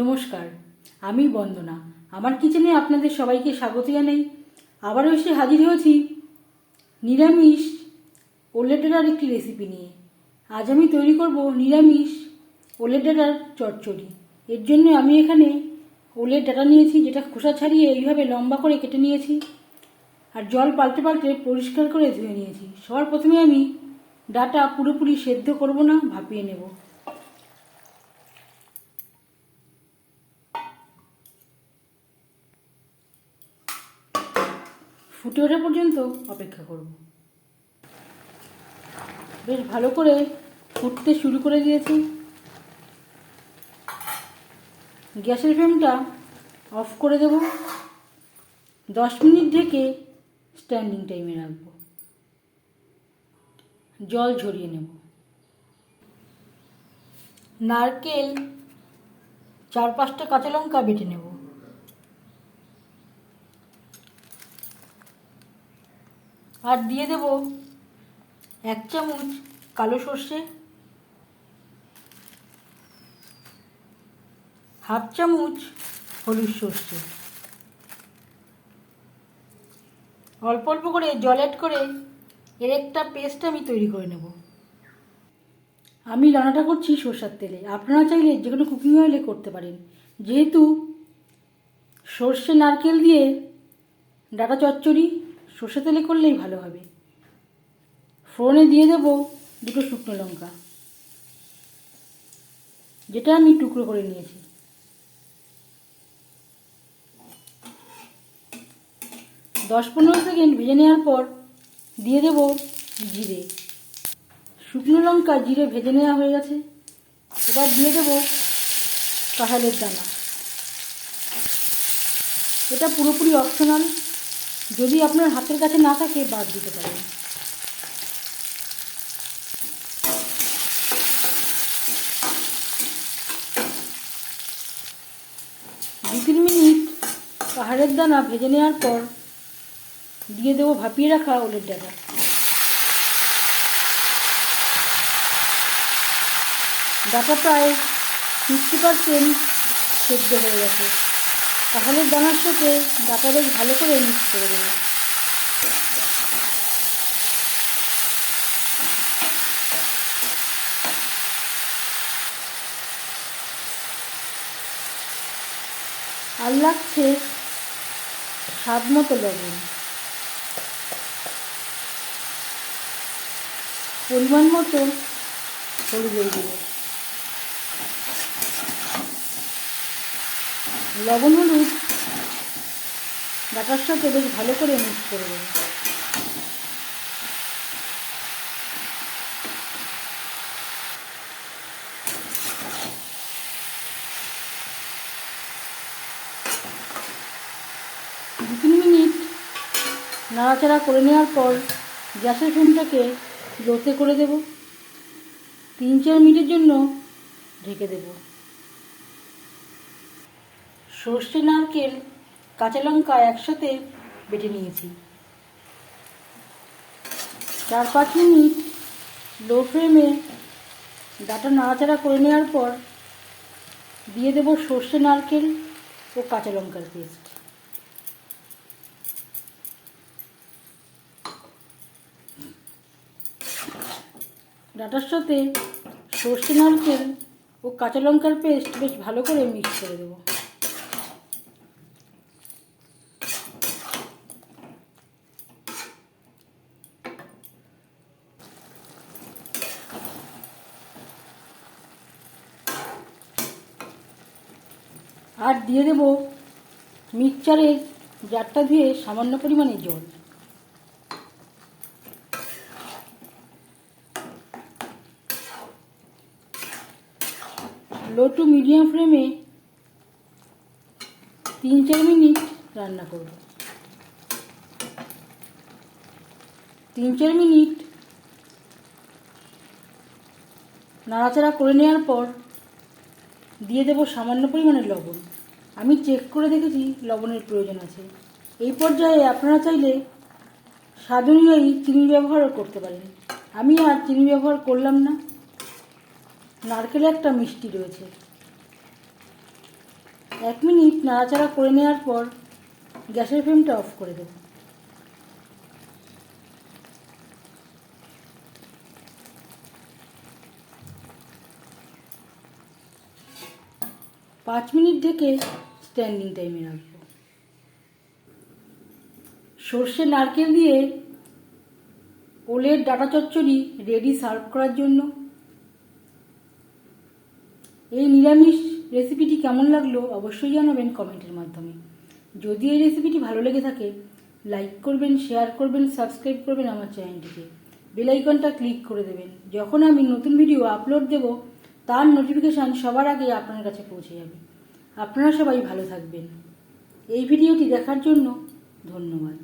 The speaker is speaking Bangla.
নমস্কার, আমি বন্দনা। আমার কিচেনে আপনাদের সবাইকে স্বাগত জানাই। আবারও এসে হাজির হয়েছি নিরামিষ ওলের ডাঁটার একটি রেসিপি নিয়ে। আজ আমি তৈরি করব নিরামিষ ওলের ডাঁটার চচ্চড়ি। এর জন্য আমি এখানে ওলের ডাঁটা নিয়েছি, যেটা খোসা ছাড়িয়ে এইভাবে লম্বা করে কেটে নিয়েছি, আর জল পাল্টে পাল্টে পরিষ্কার করে ধুয়ে নিয়েছি। সবার প্রথমে আমি ডাঁটা পুরোপুরি সেদ্ধ করব না, ভাপিয়ে নেব। ফুটে ওঠা পর্যন্ত অপেক্ষা করব। বেশ ভালো করে ফুটতে শুরু করে দিয়েছি। গ্যাসের ফ্লেমটা অফ করে দেব। 10 মিনিট ঢেকে স্ট্যান্ডিং টাইমে রাখবো। জল ঝরিয়ে নেব। নারকেল 4-5টা কাঁচা লঙ্কা বেটে নেব। আর দিয়ে দেব 1 চামচ কালো সর্ষে, 1/2 চামচ হলুদ সর্ষে। অল্প অল্প করে জল অ্যাড করে এর একটা পেস্ট আমি তৈরি করে নেব। আমি রান্নাটা করছি সরষের তেলে, আপনারা চাইলে যে কোনো কুকিং অয়েলে করতে পারেন। যেহেতু সর্ষে নারকেল দিয়ে ডাঁটা চচ্চড়ি, সর্ষে তেলে করলেই ভালো হবে। ফোড়নে দিয়ে দেব 2টো শুকনো লঙ্কা, যেটা আমি টুকরো করে নিয়েছি। 10-15 সেকেন্ড ভেজে নেওয়ার পর দিয়ে দেব জিরে। শুকনো লঙ্কা জিরে ভেজে নেওয়া হয়ে গেছে। এবার দিয়ে দেব কাঁঠালের দানা। এটা পুরোপুরি অপশনাল, যদি আপনার হাতের কাছে না থাকে বাদ দিতে পারেন। দু 3 মিনিট কাঁঠালের দানা ভেজে নেওয়ার পর দিয়ে দেবো ভাপিয়ে রাখা ওলের ডাঁটা। ডাঁটা প্রায় 50% সেদ্ধ হয়ে গেছে। কাঁঠালের দানার সাথে ডাঁটা বেশ ভালো করে মিক্স করে দেবো। আর লাগছে স্বাদ মতো লবণ, পরিমাণ মতো হলুদের গুঁড়ো। লবণ হলুদ ডাঁটার সাথে বেশ ভালো করে মিক্স করে দেবো। দু 3 মিনিট নাড়াচাড়া করে নেওয়ার পর গ্যাসের ফ্লেমটাকে লোতে করে দেব। 3-4 মিনিটের জন্য ঢেকে দেব। সর্ষে, নারকেল, কাঁচা লঙ্কা একসাথে বেটে নিয়েছি। 4-5 মিনিট লো ফ্লেমে ডাঁটা নাড়াচাড়া করে নেওয়ার পর দিয়ে দেব সর্ষে, নারকেল ও কাঁচা লঙ্কার পেস্ট। ডাঁটার সাথে সর্ষে, নারকেল ও কাঁচা লঙ্কার পেস্ট বেশ ভালো করে মিক্স করে দেবো। আর দিয়ে দেব মিক্সচারের জারটা ধুয়ে সামান্য পরিমাণে জল। লো টু মিডিয়াম ফ্লেমে 3-4 মিনিট রান্না করব। 3-4 মিনিট নাড়াচাড়া করে নেওয়ার পর দিয়ে দেব সামান্য পরিমাণে লবণ। আমি চেক করে দেখেছি লবণের প্রয়োজন আছে। এই পর্যায়ে আপনারা চাইলে স্বাদ অনুযায়ী চিনি ব্যবহারও করতে পারেন। আমি আর চিনি ব্যবহার করলাম না, নারকেলে একটা মিষ্টি রয়েছে। 1 মিনিট নাড়াচাড়া করে নেওয়ার পর গ্যাসের ফ্লেমটা অফ করে দেব। পাঁচ মিনিট ঢেকে স্ট্যান্ডিং টাইমে রাখবো। সর্ষে নারকেল দিয়ে ওলের ডাটা চচ্চড়ি রেডি সার্ভ করার জন্য। এই নিরামিষ রেসিপিটি কেমন লাগলো অবশ্যই জানাবেন কমেন্টের মাধ্যমে। যদি এই রেসিপিটি ভালো লেগে থাকে লাইক করবেন, শেয়ার করবেন, সাবস্ক্রাইব করবেন আমার চ্যানেলটিকে, বেল আইকনটা ক্লিক করে দেবেন। যখন আমি নতুন ভিডিও আপলোড দেব তার নোটিফিকেশান সবার আগে আপনার কাছে পৌঁছে যাবে। আপনারা সবাই ভালো থাকবেন। এই ভিডিওটি দেখার জন্য ধন্যবাদ।